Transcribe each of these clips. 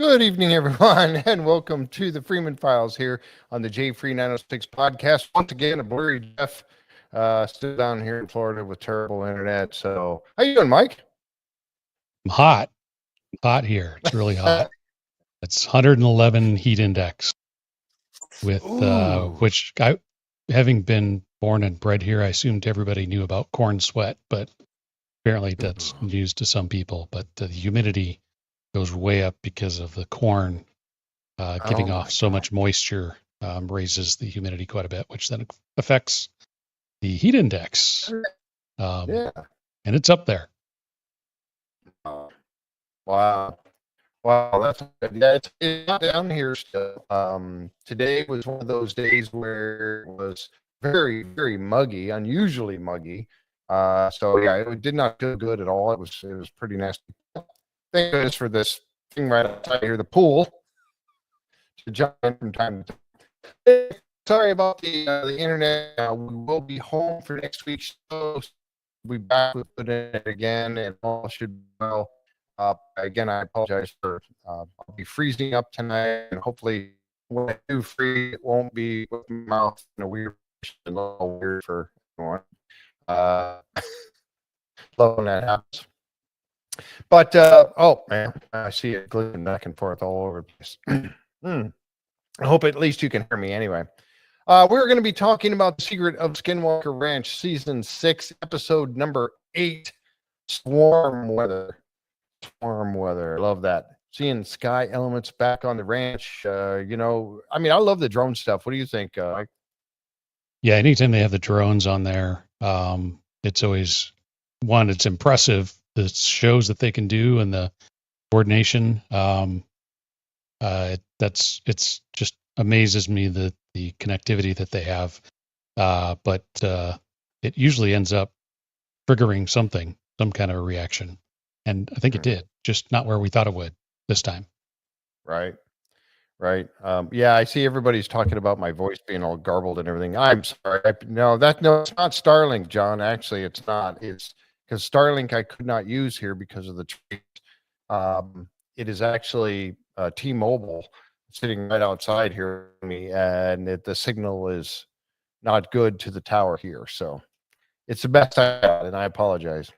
Good evening, everyone, and welcome to the Freeman Files here on the J Free 906 podcast. Once again, a blurry Jeff, still down here in Florida with terrible internet. So, how you doing, Mike? I'm hot here. It's really hot. It's 111 heat index with which I, having been born and bred here, I assumed everybody knew about corn sweat, but apparently that's news to some people. But the humidity goes way up because of the corn giving off so much moisture, raises the humidity quite a bit, which then affects the heat index. Yeah. And it's up there. Wow. Wow, that's it's not down here still. Today was one of those days where it was very, very muggy, unusually muggy. So yeah, it did not feel good at all. It was pretty nasty. Thank goodness for this thing right outside here, the pool, to jump in from time to time. Sorry about the internet. We will be home for next week's show. We'll be back with it again, and all should be well. Again, I apologize for I'll be freezing up tonight, and hopefully when I do freeze, it won't be with my mouth in a weird position, a little weird for everyone. Love when that happens. But oh man, I see it glitching back and forth all over the place. I hope at least you can hear me anyway. We're going to be talking about the Secret of Skinwalker Ranch, season 6, episode number 8, Swarm Weather. Warm weather. Love that. Seeing sky elements back on the ranch. I love the drone stuff. What do you think? Yeah, anytime they have the drones on there, it's always it's impressive. The shows that they can do and the coordination. It's just amazes me the connectivity that they have. But it usually ends up triggering some kind of a reaction. And I think it did, just not where we thought it would this time. Right. Yeah, I see everybody's talking about my voice being all garbled and everything. I'm sorry. No, it's not Starlink, John. Actually, it's not. It's because Starlink I could not use here because of the trees. It is actually T-Mobile sitting right outside here with me, and the signal is not good to the tower here. So it's the best I got, and I apologize.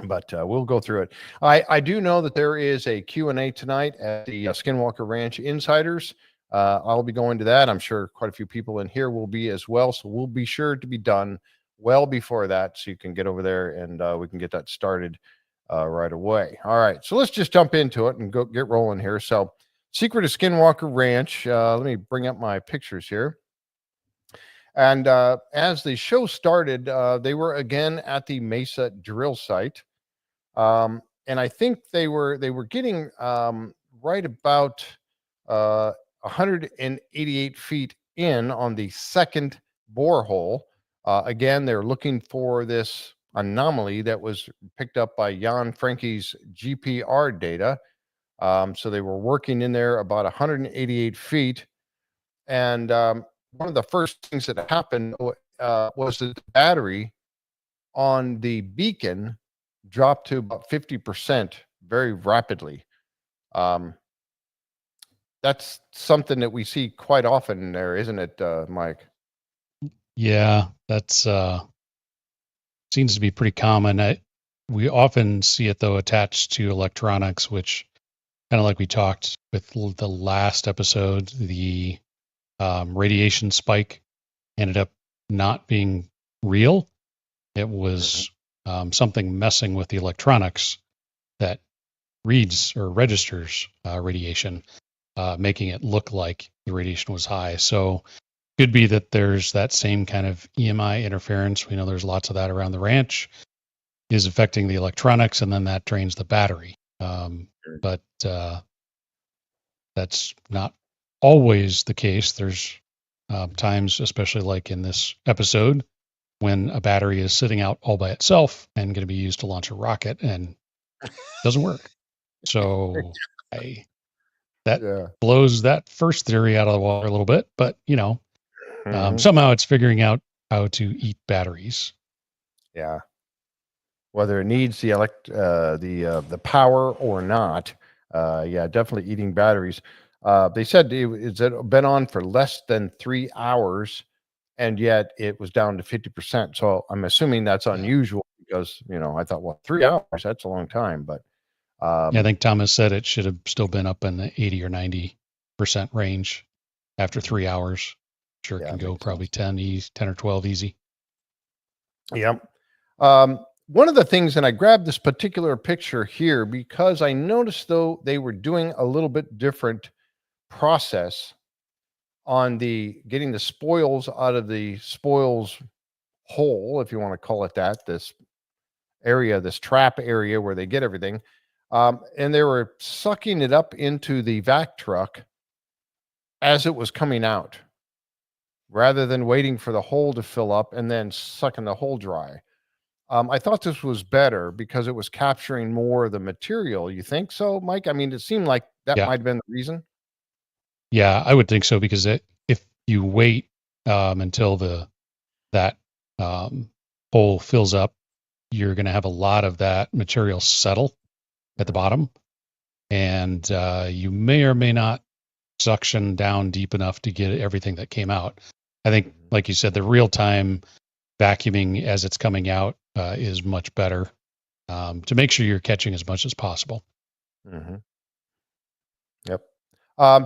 But we'll go through it. I do know that there is a Q&A tonight at the Skinwalker Ranch Insiders. I'll be going to that. I'm sure quite a few people in here will be as well. So we'll be sure to be done well before that so you can get over there and we can get that started right away. All right. So let's just jump into it and go get rolling here. So Secret of Skinwalker Ranch. Let me bring up my pictures here. And as the show started, they were again at the Mesa drill site, and I think they were getting right about 188 feet in on the second borehole. Again, they're looking for this anomaly that was picked up by Jan Frankie's GPR data. So they were working in there about 188 feet, and one of the first things that happened was that the battery on the beacon dropped to about 50% very rapidly. That's something that we see quite often in there, isn't it, Mike? Yeah, that's seems to be pretty common. We often see it, though, attached to electronics, which kind of like we talked with the last episode, the radiation spike ended up not being real. It was something messing with the electronics that reads or registers radiation, making it look like the radiation was high. So could be that there's that same kind of EMI interference. We know there's lots of that around the ranch, is affecting the electronics, and then that drains the battery. But that's not always the case. There's times, especially like in this episode, when a battery is sitting out all by itself and going to be used to launch a rocket and doesn't work. So that blows that first theory out of the water a little bit, but somehow it's figuring out how to eat batteries. Yeah. Whether it needs the power or not, Yeah, definitely eating batteries. They said it's been on for less than 3 hours, and yet it was down to 50%. So I'm assuming that's Yeah. unusual because I thought, well, 3 hours, that's a long time. But Yeah, I um, think Thomas said it should have still been up in the 80 or 90% range after 3 hours. Sure, it yeah, can it go makes probably sense. 10 or 12 easy. Yep. One of the things, and I grabbed this particular picture here because I noticed though they were doing a little bit different process on the getting the spoils out of the spoils hole, if you want to call it that, this area, this trap area where they get everything. And they were sucking it up into the vac truck as it was coming out rather than waiting for the hole to fill up and then sucking the hole dry. I thought this was better because it was capturing more of the material. You think so, Mike? I mean, it seemed like that Yeah. might have been the reason. Yeah, I would think so because if you wait until that um, hole fills up, you're going to have a lot of that material settle at the Mhm, bottom, and you may or may not suction down deep enough to get everything that came out. I think, mhm, like you said, the real time vacuuming as it's coming out is much better to make sure you're catching as much as possible. mhm. Yep.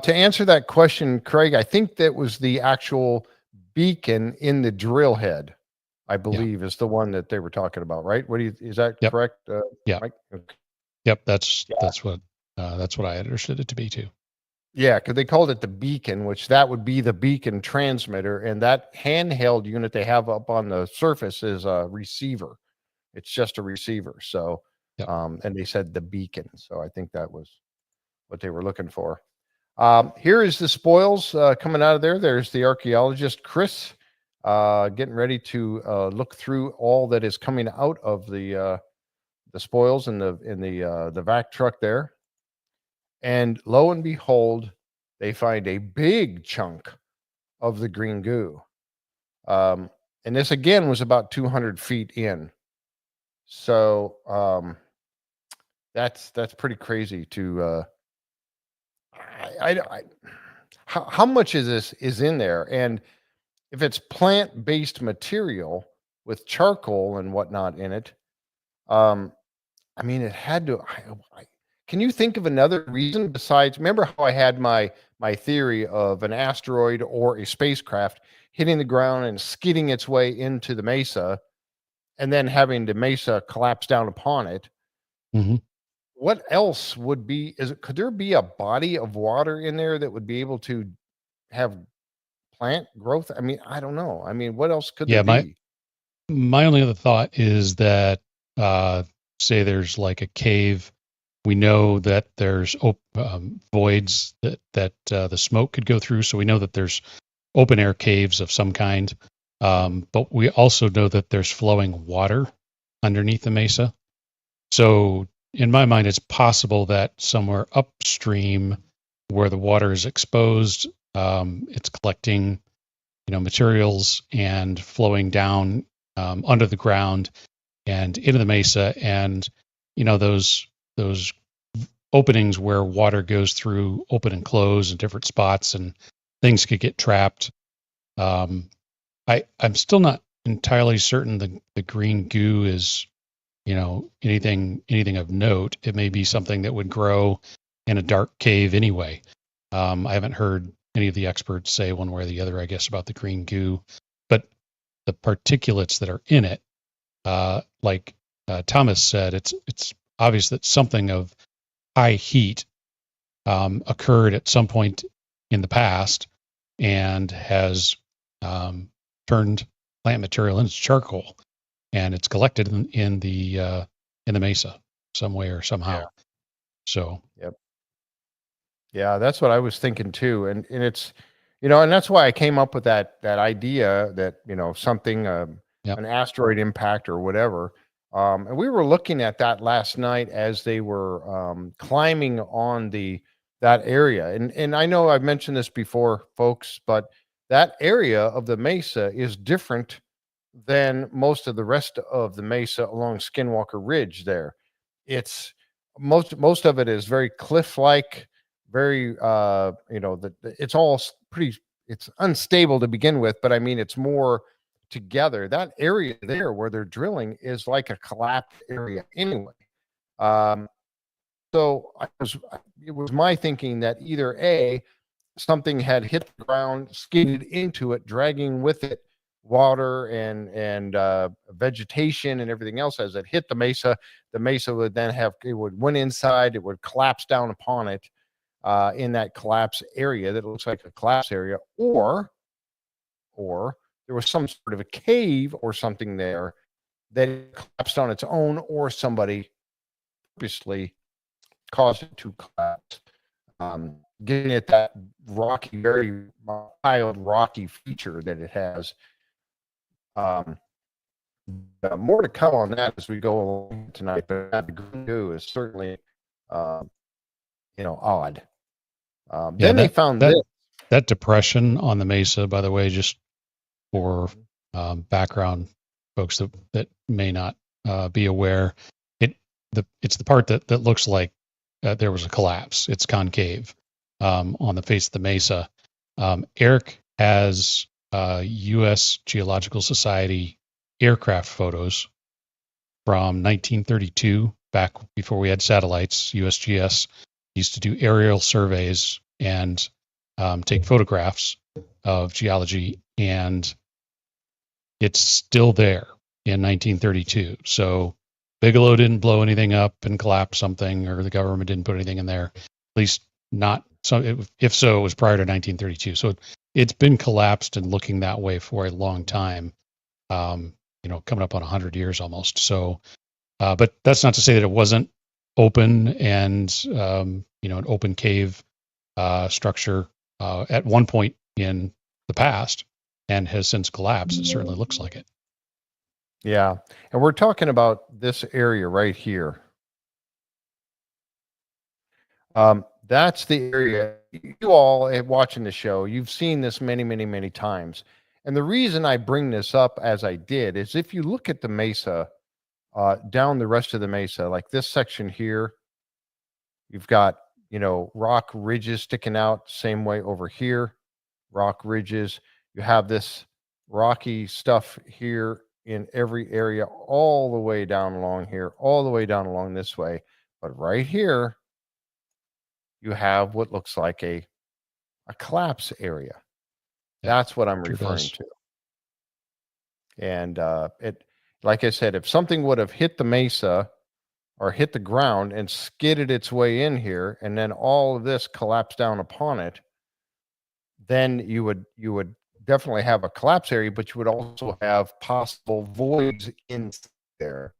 To answer that question, Craig, I think that was the actual beacon in the drill head, I Yeah. believe, is the one that they were talking about, right? Is that Yep. correct, Yeah. Mike? Okay. Yep. That's Yeah. that's what I understood it to be too. Yeah, because they called it the beacon, which that would be the beacon transmitter. And that handheld unit they have up on the surface is a receiver. It's just a receiver. So, Yep. and they said the beacon. So I think that was what they were looking for. Here is the spoils coming out of there. There's the archaeologist Chris getting ready to look through all that is coming out of the spoils in the vac truck there. And lo and behold, they find a big chunk of the green goo. Um, and this again was about 200 feet in. So that's pretty crazy to I how much is this is in there? And if it's plant-based material with charcoal and whatnot in it, um, I mean, it had to. Can you think of another reason besides? Remember how I had my theory of an asteroid or a spacecraft hitting the ground and skidding its way into the mesa, and then having the mesa collapse down upon it. Hmm. What else would be? Could there be a body of water in there that would be able to have plant growth? I mean, I don't know. I mean, what else could there Yeah. My be? my only other thought is that say there's like a cave. We know that there's voids that the smoke could go through, so we know that there's open air caves of some kind. Mhm, But we also know that there's flowing water underneath the mesa. So in my mind, it's possible that somewhere upstream, where the water is exposed, it's collecting, materials and flowing down under the ground and into the mesa, and those openings where water goes through open and close in different spots, and things could get trapped. Um, I'm still not entirely certain the green goo is anything of note. It may be something that would grow in a dark cave anyway. I haven't heard any of the experts say one way or the other, I guess, about the green goo, but the particulates that are in it, like Thomas said, it's obvious that something of high heat occurred at some point in the past and has um, turned plant material into charcoal, and it's collected in the mesa some way or yeah. somehow. So Yep. Yeah, that's what I was thinking too. And it's and that's why I came up with that idea that, something yeah, an asteroid impact or whatever. And we were looking at that last night as they were climbing on that area. And I know I've mentioned this before, folks, but that area of the mesa is different than most of the rest of the mesa along Skinwalker Ridge there. It's most of it is very cliff-like, very it's all pretty. It's unstable to begin with, but I mean it's more together. That area there where they're drilling is like a collapsed area anyway. Um, so it was my thinking that either A, something had hit the ground, skidded into it, dragging with it water and vegetation and everything else as it hit the mesa. The mesa would then went inside, it would collapse down upon it in that collapse area that looks like a collapse area, or there was some sort of a cave or something there that it collapsed on its own, or somebody purposely caused it to collapse, giving it that rocky, very mild rocky feature that it has. More to come on that as we go along tonight, but the goo is certainly, odd. Then they found this. That depression on the mesa, by the way, just for background folks that may not be aware, it's the part that looks like there was a collapse. It's concave on the face of the mesa. Eric has U.S. Geological Society aircraft photos from 1932, back before we had satellites. USGS used to do aerial surveys and take photographs of geology, and it's still there in 1932. So Bigelow didn't blow anything up and collapse something, or the government didn't put anything in there. At least not so. If so, it was prior to 1932. So it's been collapsed and looking that way for a long time. Coming up on 100 years almost. So, but that's not to say that it wasn't open and an open cave structure at one point in the past, and has since collapsed. It certainly looks like it. Yeah. And we're talking about this area right here. That's the area you all watching the show. You've seen this many, many, many times. And the reason I bring this up as I did is if you look at the mesa, down the rest of the mesa, like this section here, you've got, rock ridges sticking out, same way over here, rock ridges. You have this rocky stuff here in every area, all the way down along here, all the way down along this way. But right here, you have what looks like a collapse area. That's what I'm referring to. And like I said, if something would have hit the mesa or hit the ground and skidded its way in here, and then all of this collapsed down upon it, then you would definitely have a collapse area, but you would also have possible voids in there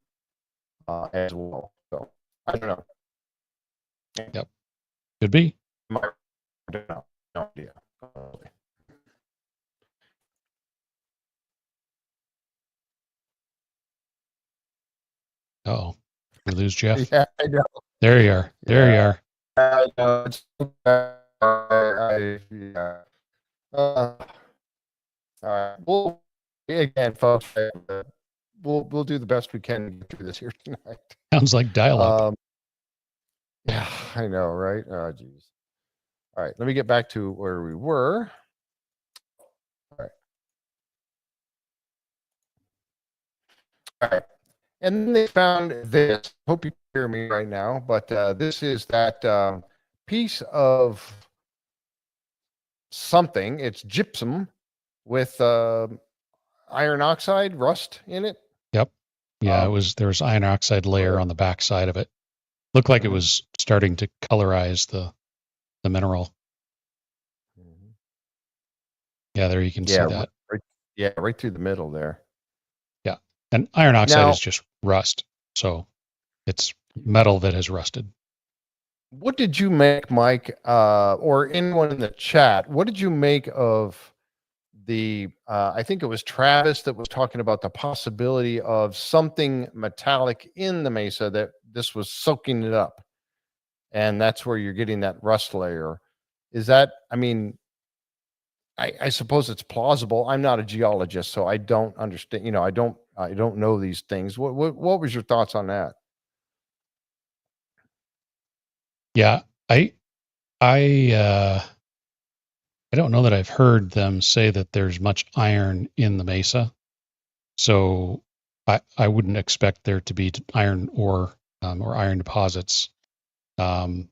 as well. So I don't know. Yep, could be. I don't know. No idea. Oh, we lose Jeff. Yeah, I know. There you are. There you are. I know. All right. Well, again, folks, we'll do the best we can to get through this here tonight. Sounds like dial-up. Yeah, I know, right? Oh, geez. All right, let me get back to where we were. All right. All right. And then they found this. Hope you can hear me right now, but this is that piece of something. It's gypsum with iron oxide rust in it. Yep. Yeah, there was iron oxide layer on the back side of it. Looked like it was starting to colorize the mineral. Yeah, there you can see that. Right through the middle there. Yeah. And iron oxide is just rust. So it's metal that has rusted. What did you make, Mike, or anyone in the chat? What did you make of the, I think it was Travis that was talking about the possibility of something metallic in the mesa that this was soaking it up. And that's where you're getting that rust layer. Is that, I mean, I suppose it's plausible. I'm not a geologist, so I don't understand, I don't know these things. What was your thoughts on that? Yeah, I I don't know that I've heard them say that there's much iron in the mesa, so I wouldn't expect there to be iron ore or iron deposits. Um,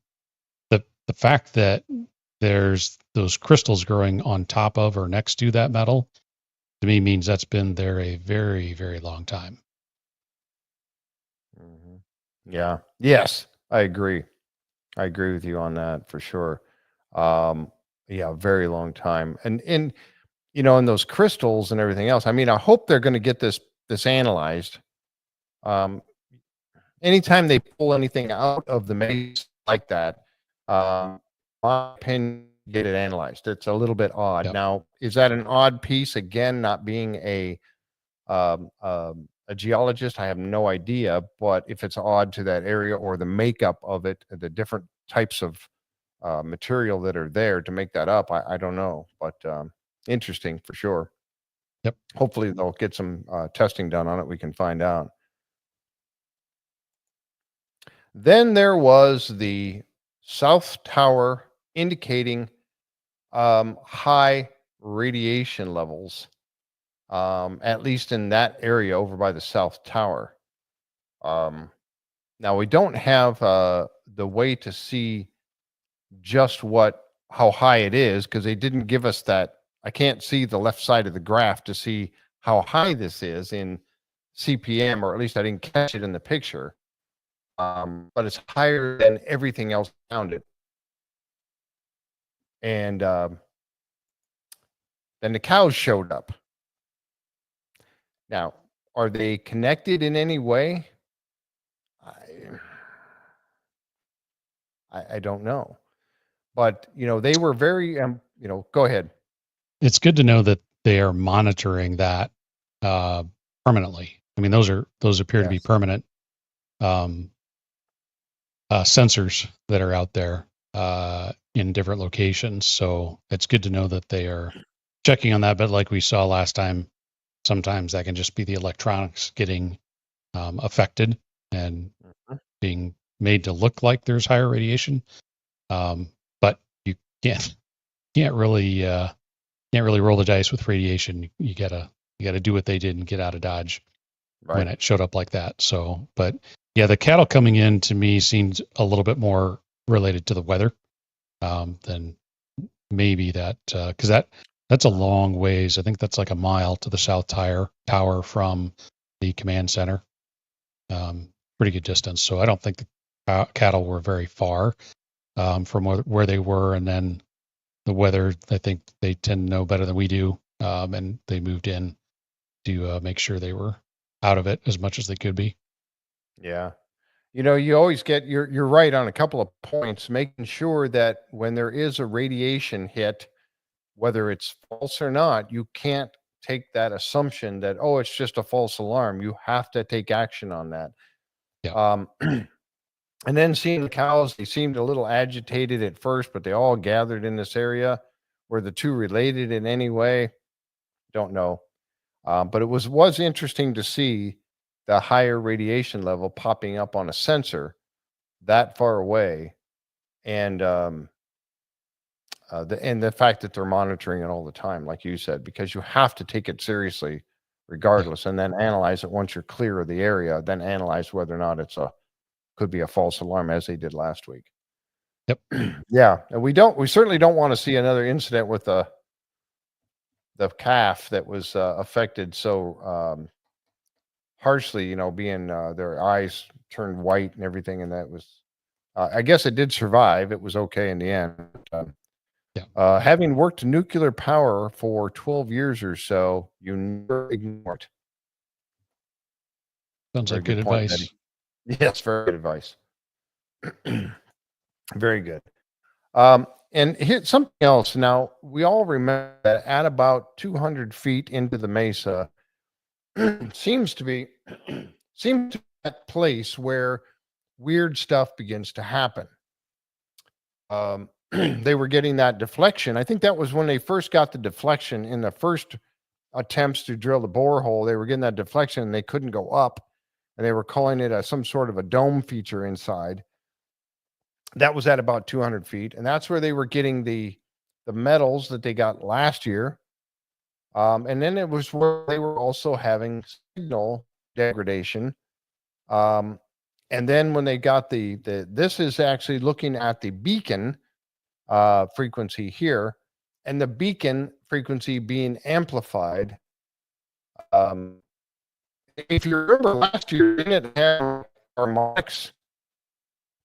the fact that there's those crystals growing on top of or next to that metal to me means that's been there a very, very long time. Mhm. Yeah. Yes, I agree. I agree with you on that for sure. Um, yeah, very long time. And and those crystals and everything else. I mean, I hope they're going to get this analyzed. Um, Anytime they pull anything out of the maze like that, my opinion, get it analyzed. It's a little bit odd. Yep. Now, is that an odd piece? Again, not being a geologist, I have no idea. But if it's odd to that area or the makeup of it, the different types of material that are there to make that up, I don't know. But interesting for sure. Yep. Hopefully, they'll get some testing done on it. We can find out. Then there was the South Tower indicating high radiation levels, at least in that area over by the South Tower. Um, Now we don't have the way to see just how high it is because they didn't give us that. I can't see the left side of the graph to see how high this is in CPM, or at least I didn't catch it in the picture. But it's higher than everything else around it. And then the cows showed up. Now, are they connected in any way? I, I don't know. But they were very go ahead. It's good to know that they are monitoring that permanently. I mean, those appear to be Yes. permanent um, sensors that are out there in different locations. So it's good to know that they are checking on that. But like we saw last time, sometimes that can just be the electronics getting affected and Mhm. being made to look like there's higher radiation. But you can't really can't really roll the dice with radiation. You gotta do what they did and get out of Dodge when Right. it showed up like that. So, but yeah, the cattle coming in to me seemed a little bit more related to the weather than maybe that because that's a long ways. I think that's like a mile to the South Tower from the command center. Pretty good distance. So I don't think the cattle were very far from where they were, and then the weather. I think they tend to know better than we do, and they moved in to make sure they were out of it as much as they could be. Yeah. You always you're right on a couple of points, making sure that when there is a radiation hit, whether it's false or not, you can't take that assumption that, oh, it's just a false alarm. You have to take action on that. Yeah. And then seeing the cows, they seemed a little agitated at first, but they all gathered in this area. Were the two related in any way? Don't know. But it was interesting to see the higher radiation level popping up on a sensor that far away, and the fact that they're monitoring it all the time, like you said, because you have to take it seriously, Yeah. regardless, and then analyze it once you're clear of the area. Then analyze whether or not could be a false alarm, as they did last week. Yep. Yeah, and we certainly don't want to see another incident with the calf that was affected so harshly. Being their eyes turned white and everything, and that was. I guess it did survive. It was okay in the end. Yeah. Having worked nuclear power for 12 years or so, you never ignore it. Sounds Very like good good point, Betty. advice. Yes, very good advice. Very good. And here something else. Now, we all remember that at about 200 feet into the mesa seems to be seems to be that place where weird stuff begins to happen. They were getting that deflection. I think that was when they first got the deflection in the first attempts to drill the borehole. They were getting that deflection and they couldn't go up, and they were calling it some sort of a dome feature inside. That was at about 200 feet, and that's where they were getting the metals that they got last year. And then it was where they were also having signal degradation. Um, and then when they got this is actually looking at the beacon frequency here, and the beacon frequency being amplified. Um, if you remember last year, didn't it have harmonics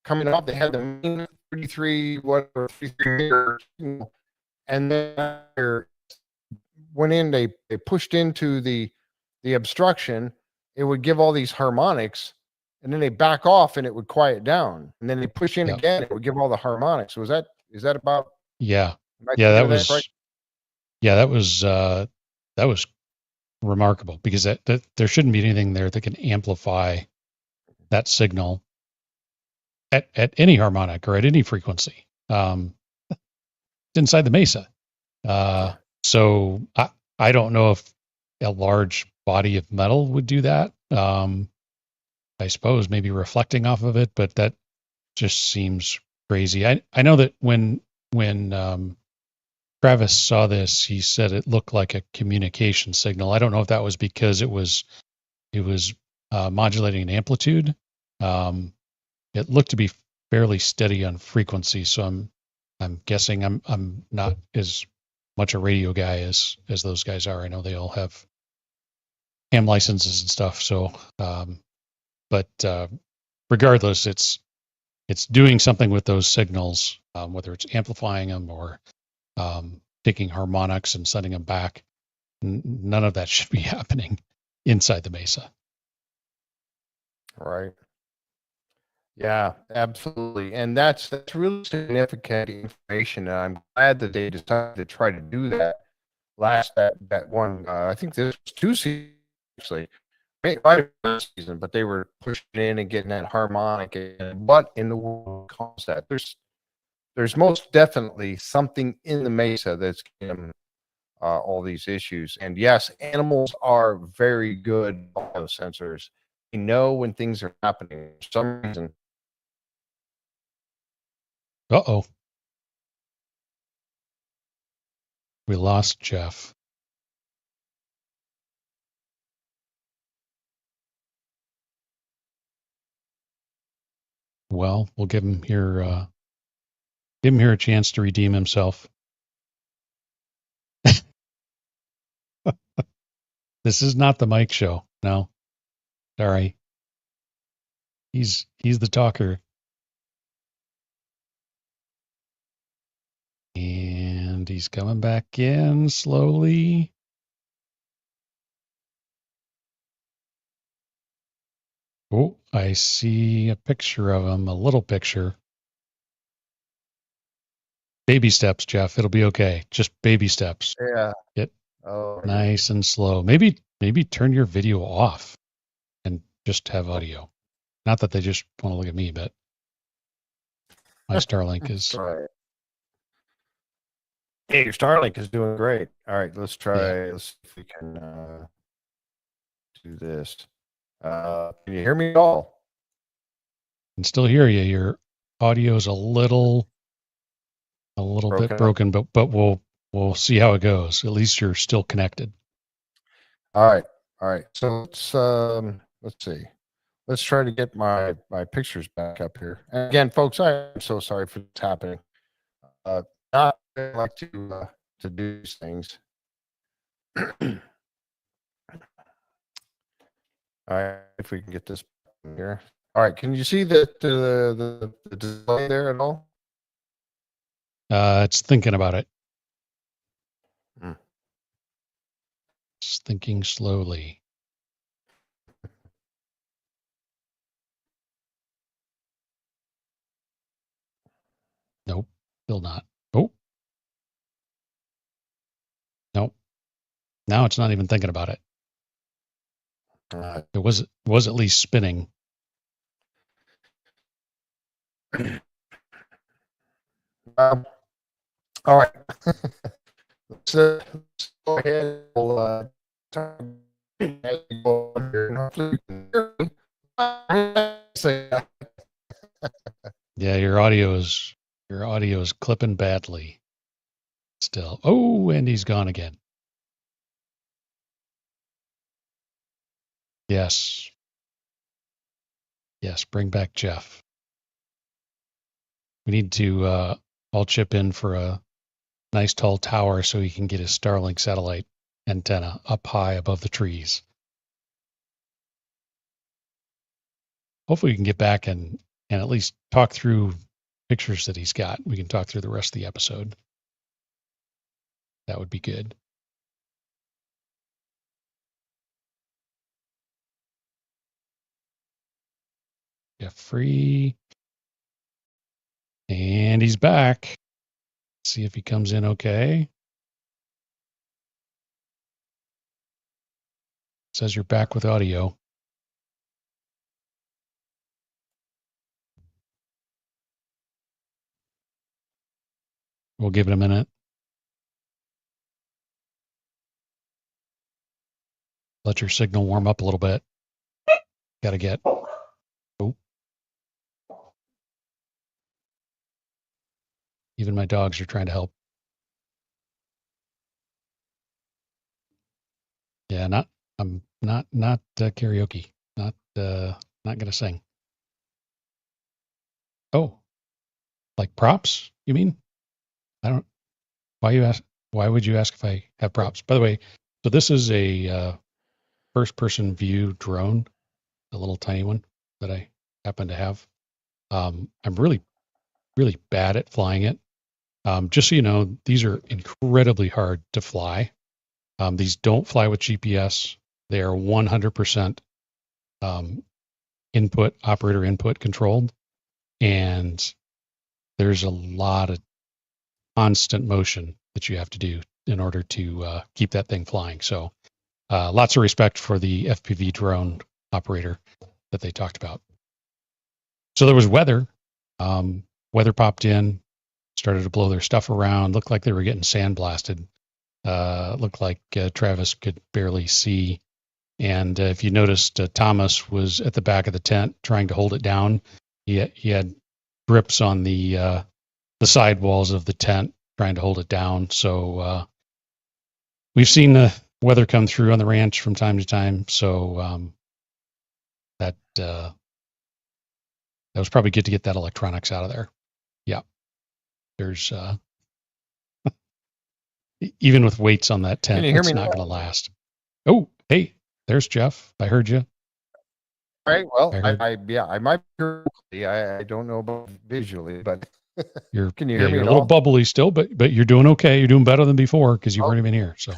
coming up? They had the main 33, whatever, 33 meter, and then went in, they pushed into the obstruction. It would give all these harmonics, and then they back off and it would quiet down. And then they push in again, it would give all the harmonics. Is that about? Yeah. Right, That was right? That was remarkable, because that there shouldn't be anything there that can amplify that signal at any harmonic or at any frequency. Inside the Mesa. So I don't know if a large body of metal would do that. I suppose maybe reflecting off of it, but that just seems crazy. I know that when Travis saw this, he said it looked like a communication signal. I don't know if that was because it was modulating an amplitude. It looked to be fairly steady on frequency, so I'm guessing I'm not as much a radio guy as those guys are. I know they all have ham licenses and stuff. So, but regardless, it's doing something with those signals, whether it's amplifying them or taking harmonics and sending them back. None of that should be happening inside the Mesa. Right. Yeah, absolutely. And that's really significant information. And I'm glad that they decided to try to do that that one. I think this was 2 seasons actually. Right season, but they were pushing in and getting that harmonic. And what in the world caused that? There's most definitely something in the Mesa that's getting all these issues. And yes, animals are very good biosensors. They know when things are happening. For some reason. Uh-oh. We lost Jeff. Well, we'll give him here a chance to redeem himself. This is not the Mike show. No. Sorry. He's the talker. And he's coming back in slowly. Oh, I see a picture of him, a little picture. Baby steps, Jeff. It'll be okay. Just baby steps. Yeah. Get nice and slow. Maybe turn your video off and just have audio. Not that they just want to look at me, but my Starlink is. Right. Hey, your Starlink is doing great. All right, let's try. Yeah. Let's see if we can do this. Can you hear me at all? I can still hear you. Your audio is a little bit broken, but we'll see how it goes. At least you're still connected. All right. So let's see. Let's try to get my pictures back up here. And again, folks, I'm so sorry for what's happening. Not like to do these things. All right, if we can get this here. All right, can you see the display there at all? It's thinking about it. It's thinking slowly. Nope, still not. Oh. Nope. Now it's not even thinking about it. It was at least spinning. All right. let's go ahead. We'll Yeah, your audio is clipping badly still. Oh, and he's gone again. Yes. Yes, bring back Jeff. We need to all chip in for a nice tall tower so he can get his Starlink satellite antenna up high above the trees. Hopefully we can get back and at least talk through pictures that he's got. We can talk through the rest of the episode. That would be good. Jeff free. And he's back. See if he comes in okay. Says you're back with audio. We'll give it a minute. Let your signal warm up a little bit. Got to get. Oh. Even my dogs are trying to help. Yeah, I'm not karaoke. Not gonna sing. Oh, like props? You mean? I don't. Why would you ask if I have props? By the way, so this is a first-person view drone, a little tiny one that I happen to have. I'm really bad at flying it. Just so you know, these are incredibly hard to fly. These don't fly with GPS. They are 100% operator input controlled, and there's a lot of constant motion that you have to do in order to keep that thing flying. So lots of respect for the FPV drone operator that they talked about. So there was weather. Weather popped in, started to blow their stuff around. Looked like they were getting sandblasted. Looked like Travis could barely see. And if you noticed, Thomas was at the back of the tent trying to hold it down. He had grips on the side walls of the tent trying to hold it down. So we've seen the weather come through on the ranch from time to time. So that was probably good to get that electronics out of there. Yeah, there's even with weights on that tent, it's not going to last. Oh, hey, there's Jeff. I heard you. All right. Well, I might be. I don't know about visually, but can you hear me? You're a little bubbly still, but you're doing okay. You're doing better than before because you've already been here. So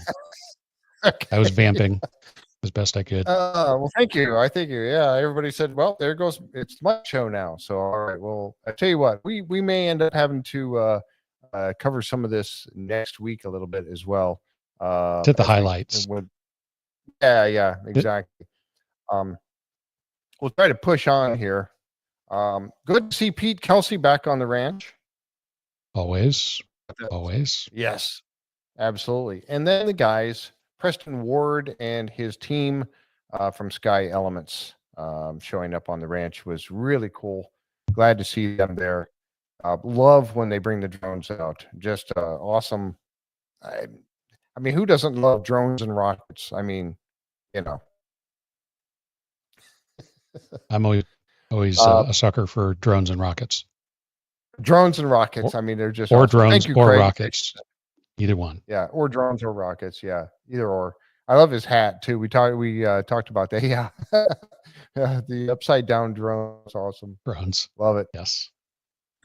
okay. I was vamping as best I could. Well, thank you. I think yeah. Everybody said, well, there goes. It's my show now. So all right. Well, I tell you what, we may end up having to cover some of this next week a little bit as well. Hit the highlights. Yeah, exactly. We'll try to push on here. Good to see Pete Kelsey back on the ranch. Always. Yes, absolutely. And then the guys, Preston Ward and his team from Sky Elements showing up on the ranch was really cool. Glad to see them there. Love when they bring the drones out. Just awesome. I mean, who doesn't love drones and rockets? I mean, you know. I'm always a sucker for drones and rockets. Drones and rockets. I mean, they're just or awesome. drones Thank you, or Craig. rockets. Either one. Yeah, or drones or rockets. Yeah, either or. I love his hat too. We talked about that. Yeah, the upside down drone is awesome. Drones. Love it. Yes.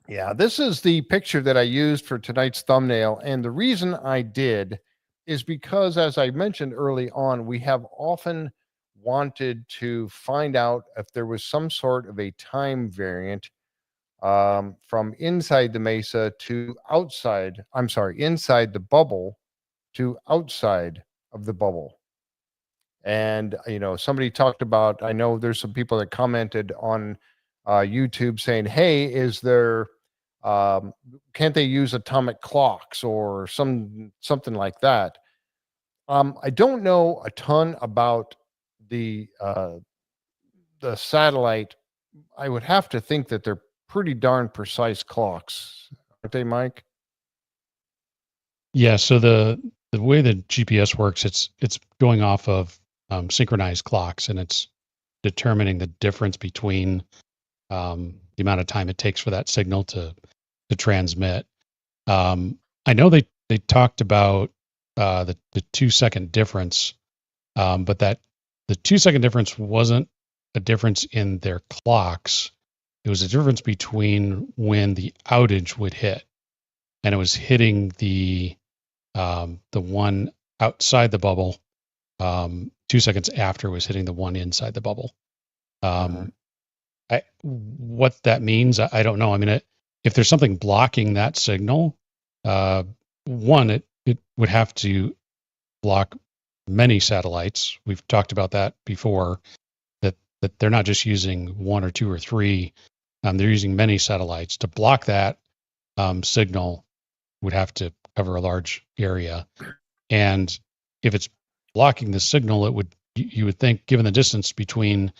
Yeah, this is the picture that I used for tonight's thumbnail, and the reason I did is because, as I mentioned early on, we have often wanted to find out if there was some sort of a time variant from inside the mesa to outside. I'm sorry, inside the bubble to outside of the bubble. And somebody talked about, I know there's some people that commented on YouTube saying, hey, is there can't they use atomic clocks or something like that? I don't know a ton about the satellite. I would have to think that there pretty darn precise clocks, aren't they, Mike? Yeah. So the way the GPS works, it's going off of synchronized clocks, and it's determining the difference between the amount of time it takes for that signal to transmit. I know they talked about the 2 second difference, but that the 2 second difference wasn't a difference in their clocks. It was a difference between when the outage would hit, and it was hitting the one outside the bubble 2 seconds after it was hitting the one inside the bubble. What that means, I don't know. I mean, if there's something blocking that signal, one, it would have to block many satellites. We've talked about that before, that they're not just using one or two or three. They're using many satellites. To block that signal would have to cover a large area. And if it's blocking the signal, you would think, given the distance between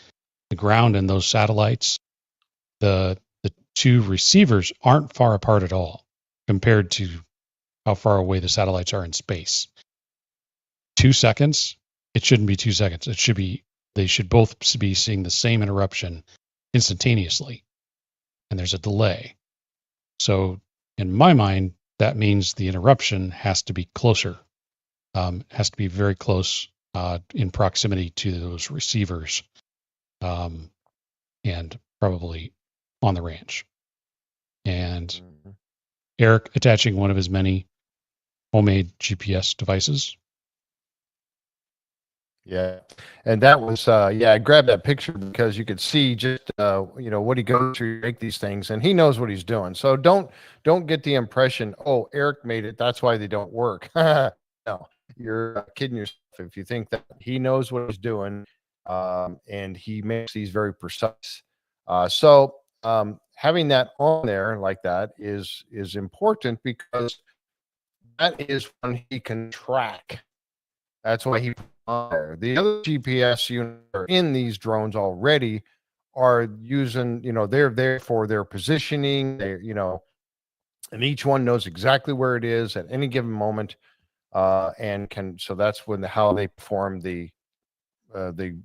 the ground and those satellites, the two receivers aren't far apart at all compared to how far away the satellites are in space. 2 seconds, it shouldn't be 2 seconds. They should both be seeing the same interruption instantaneously, and there's a delay. So in my mind, that means the interruption has to be closer, has to be very close in proximity to those receivers, and probably on the ranch. And Eric attaching one of his many homemade GPS devices. Yeah. And that was, I grabbed that picture because you could see just, what he goes through to make these things, and he knows what he's doing. So don't get the impression, oh, Eric made it, that's why they don't work. No, you're kidding yourself if you think that. He knows what he's doing, and he makes these very precise. So having that on there like that is important, because that is when he can track. That's why he put it on there. The other GPS units are in these drones already are using, they're there for their positioning. They, and each one knows exactly where it is at any given moment, and can. So that's how they perform the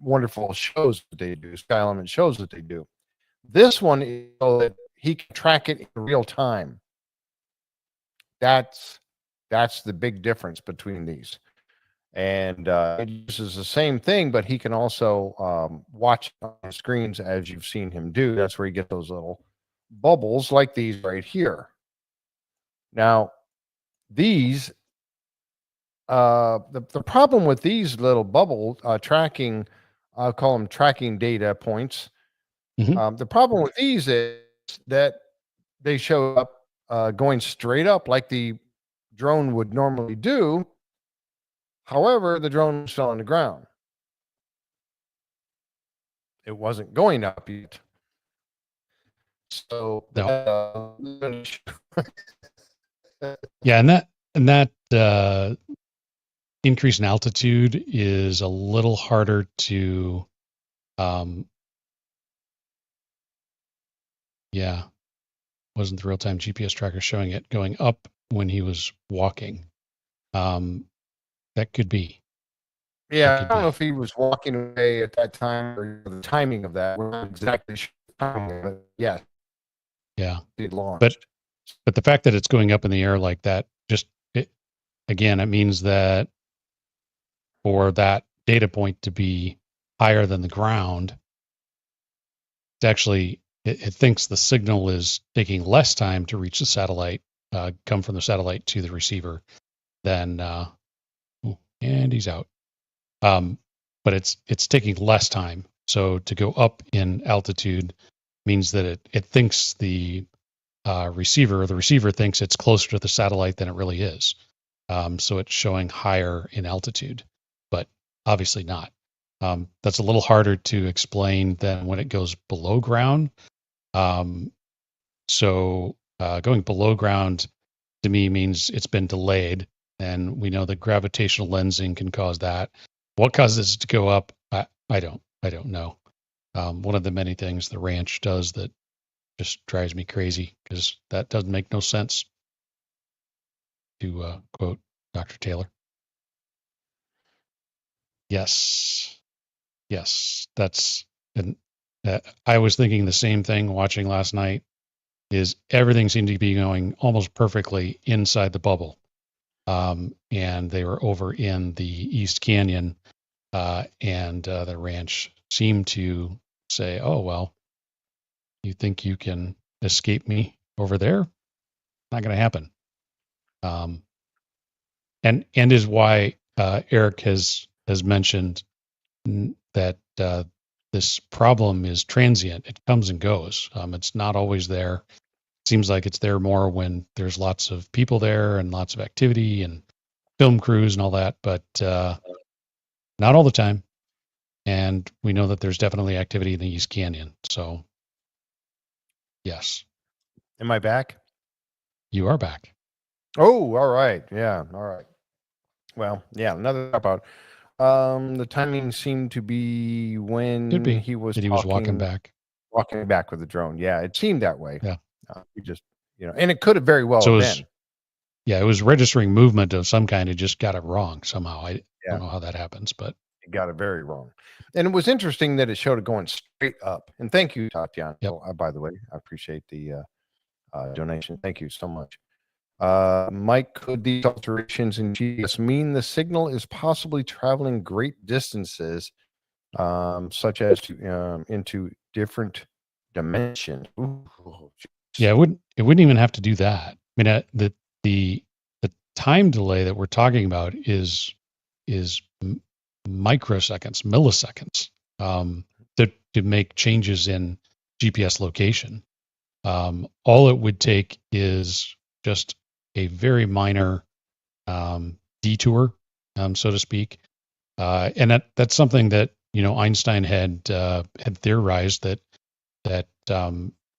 wonderful shows that they do, sky element shows that they do. This one is so that he can track it in real time. That's the big difference between these. And it uses the same thing, but he can also watch on screens as you've seen him do. That's where you get those little bubbles like these right here. Now, these, the problem with these little bubble tracking, I'll call them tracking data points. The problem with these is that they show up going straight up like the drone would normally do. However, the drone fell on the ground. It wasn't going up yet. So yeah, and that increase in altitude is a little harder to wasn't the real-time GPS tracker showing it going up when he was walking. That could be. Yeah, I don't know if he was walking away at that time or the timing of that. We're not exactly sure the timing of it. Yeah. Yeah. It launched. But the fact that it's going up in the air like that, it means that for that data point to be higher than the ground, it's actually, it thinks the signal is taking less time to reach the satellite, come from the satellite to the receiver than, and he's out. But it's taking less time. So to go up in altitude means that it thinks the receiver thinks it's closer to the satellite than it really is. So it's showing higher in altitude, but obviously not. That's a little harder to explain than when it goes below ground. So going below ground to me means it's been delayed, and we know that gravitational lensing can cause that. What causes it to go up? I don't know. One of the many things the ranch does that just drives me crazy because that doesn't make no sense, to quote Dr. Taylor. Yes. That's, and I was thinking the same thing watching last night, is everything seemed to be going almost perfectly inside the bubble. And they were over in the East Canyon, and the ranch seemed to say, oh, well, you think you can escape me over there? Not going to happen. And is why Eric has mentioned that this problem is transient. It comes and goes. It's not always there. Seems like it's there more when there's lots of people there and lots of activity and film crews and all that, but not all the time. And we know that there's definitely activity in the East Canyon. So, yes. Am I back? You are back. Oh, all right. Yeah. All right. Well, yeah. Another about the timing seemed to be when Could be he was that he was walking back. walking back with the drone. Yeah, it seemed that way. Yeah. We just, and it could have very well So been. Yeah, it was registering movement of some kind. It just got it wrong somehow. I Yeah. don't know how that happens, but It got it very wrong. And it was interesting that it showed it going straight up. And thank you, Tatiana. Yep. By the way, I appreciate the donation. Thank you so much. Mike, could these alterations in GPS mean the signal is possibly traveling great distances, such as into different dimensions? Ooh, yeah, it wouldn't even have to do that. I mean, the time delay that we're talking about is microseconds, milliseconds, to make changes in GPS location. All it would take is just a very minor detour, so to speak, and that's something that Einstein had theorized that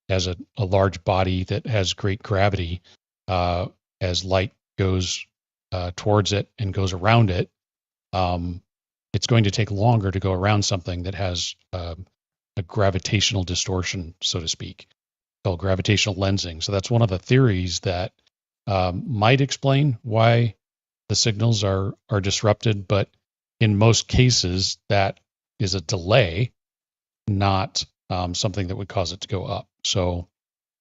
as a large body that has great gravity, as light goes towards it and goes around it, it's going to take longer to go around something that has a gravitational distortion, so to speak, called gravitational lensing. So that's one of the theories that might explain why the signals are disrupted, but in most cases that is a delay, not something that would cause it to go up. So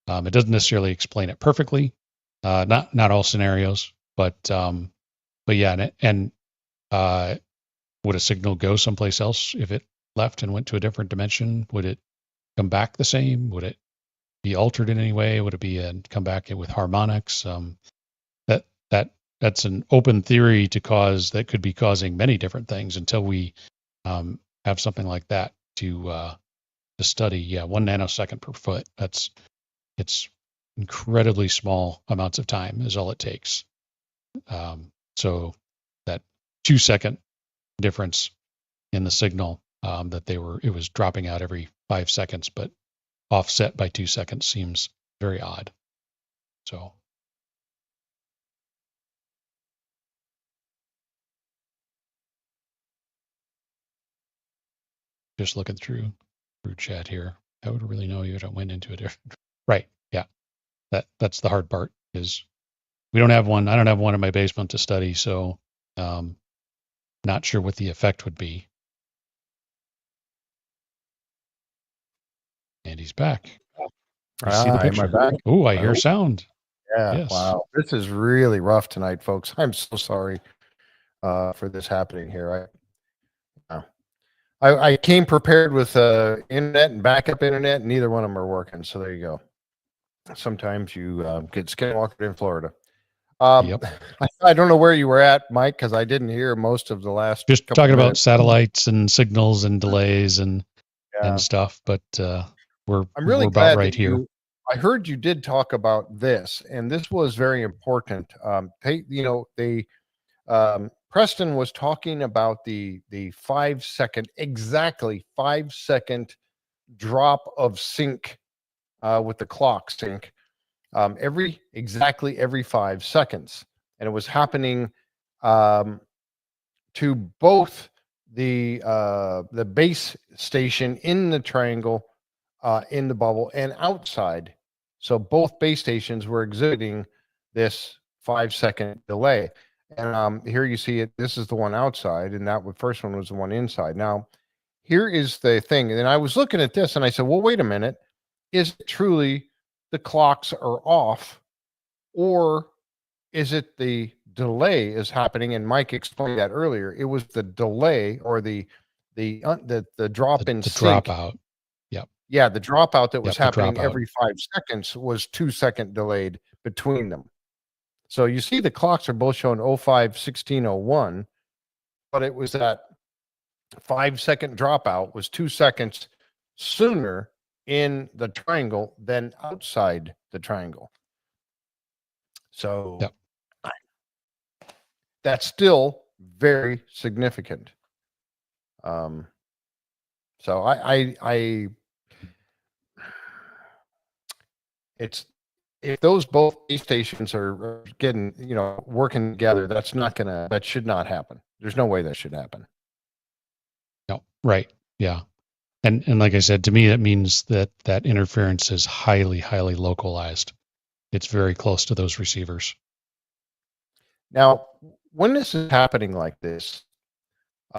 it doesn't necessarily explain it perfectly, not all scenarios, but yeah, and would a signal go someplace else if it left and went to a different dimension? Would it come back the same? Would it be altered in any way? Would it be come back with harmonics? That's an open theory that could be causing many different things until we have something like that to study. Yeah, 1 nanosecond per foot. It's incredibly small amounts of time is all it takes. So that 2-second difference in the signal that it was dropping out every 5 seconds, but offset by 2 seconds seems very odd. So just looking through chat here, I would really know you don't went into a different. Right. Yeah. That's the hard part is we don't have one. I don't have one in my basement to study. So not sure what the effect would be. And he's back. You see the picture. Am I back? Oh, I hear sound. Yeah. Yes. Wow. This is really rough tonight, folks. I'm so sorry for this happening here. I came prepared with internet and backup internet, and neither one of them are working. So there you go. Sometimes you get skinwalkered in Florida. Yep. I don't know where you were at, Mike, because I didn't hear most of the last. Just couple talking about minutes. satellites and signals and delays and stuff, but we're about right here. I heard you did talk about this, and this was very important. Preston was talking about the 5 second, exactly 5 second drop of sync with the clock sync every 5 seconds, and it was happening to both the base station in the triangle in the bubble and outside. So both base stations were exhibiting this 5-second delay. And here you see it. This is the one outside, and that first one was the one inside. Now, here is the thing. And I was looking at this, and I said, well, wait a minute. Is it truly the clocks are off, or is it the delay is happening? And Mike explained that earlier. It was the delay or the drop in the sync. dropout. Yep. Yeah, the dropout that was happening dropout. every 5 seconds was 2-second delayed between them. So you see the clocks are both showing 05:16:01, but it was that 5-second dropout was 2 seconds sooner in the triangle than outside the triangle. So Yep. that's still very significant. So I it's if those both base stations are getting, working together, that should not happen. There's no way that should happen. No, right. Yeah. And like I said, to me, it means that interference is highly, highly localized. It's very close to those receivers. Now, when this is happening like this,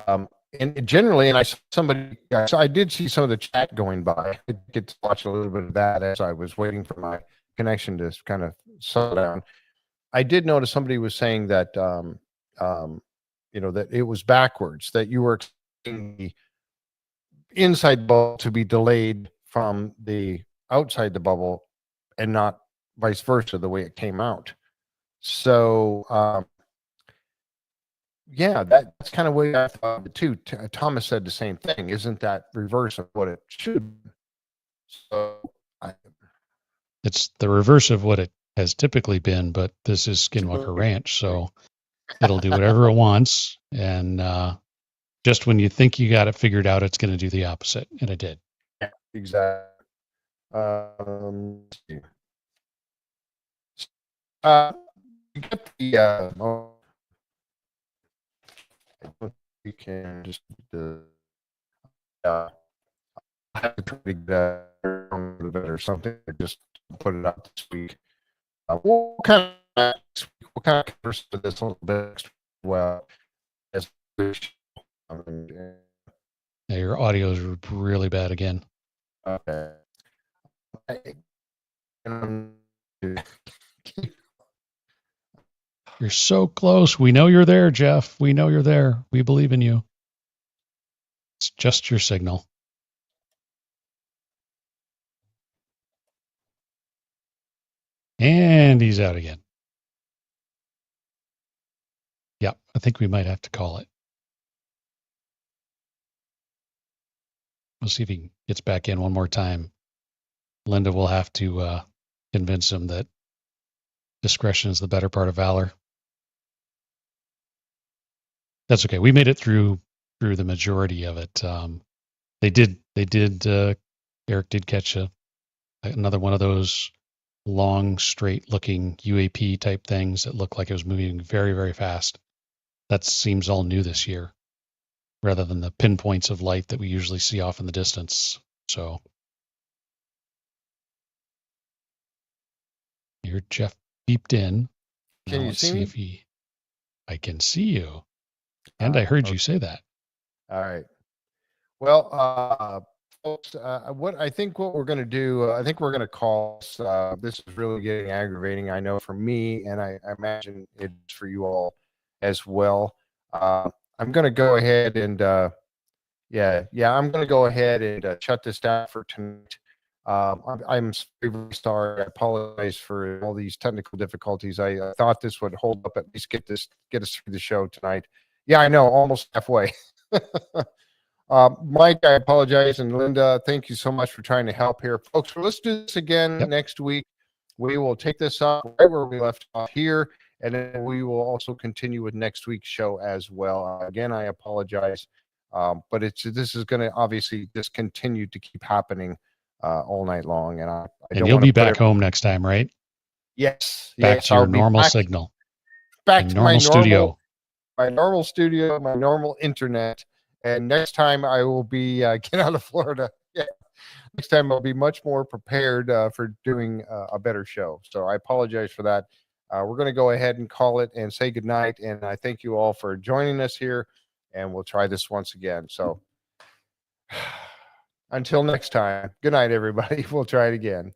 and generally, and I did see some of the chat going by. I get to watch a little bit of that as I was waiting for my connection to kind of settle down. I did notice somebody was saying that, that it was backwards, that you were expecting the inside bubble to be delayed from the outside the bubble and not vice versa, the way it came out. So, yeah, that's kind of what I thought too. Thomas said the same thing. Isn't that reverse of what it should be? So it's the reverse of what it has typically been, but this is Skinwalker Ranch, so it'll do whatever it wants. And just when you think you got it figured out, it's going to do the opposite, and it did. Yeah, exactly. You get the we can just I have to try to get or something, or just put it out this week. We'll kind of converse with this a little bit. Well, as yeah, your audio is really bad again. Okay. You're so close. We know you're there, Jeff. We know you're there. We believe in you. It's just your signal. And he's out again. Yeah, I think we might have to call it. We'll see if he gets back in one more time. Linda will have to convince him that discretion is the better part of valor. That's okay. We made it through the majority of it. Eric did catch another one of those long, straight looking UAP type things that looked like it was moving very, very fast. That seems all new this year, rather than the pinpoints of light that we usually see off in the distance. So here Jeff beeped in. Can you see me? I can see you. And I heard you say that. All right. Well, folks, what we're going to do, I think we're going to call this is really getting aggravating. I know for me, and I imagine it's for you all as well. I'm going to go ahead and, I'm going to go ahead and shut this down for tonight. I'm very sorry. I apologize for all these technical difficulties. I thought this would hold up, at least get us through the show tonight. Yeah, I know, almost halfway. Mike, I apologize. And Linda, thank you so much for trying to help here. Folks, let's do this again next week. We will take this up right where we left off here, and then we will also continue with next week's show as well. Again, I apologize, but this is going to obviously just continue to keep happening all night long. And you'll be back home next time, right? Yes. Back to your normal signal. Back to normal studio. My normal studio, my normal internet. And next time I will be get out of Florida. Yeah. next time I'll be much more prepared for doing a better show. So I apologize for that. We're going to go ahead and call it and say goodnight. And I thank you all for joining us here. And we'll try this once again. So until next time, good night, everybody. We'll try it again.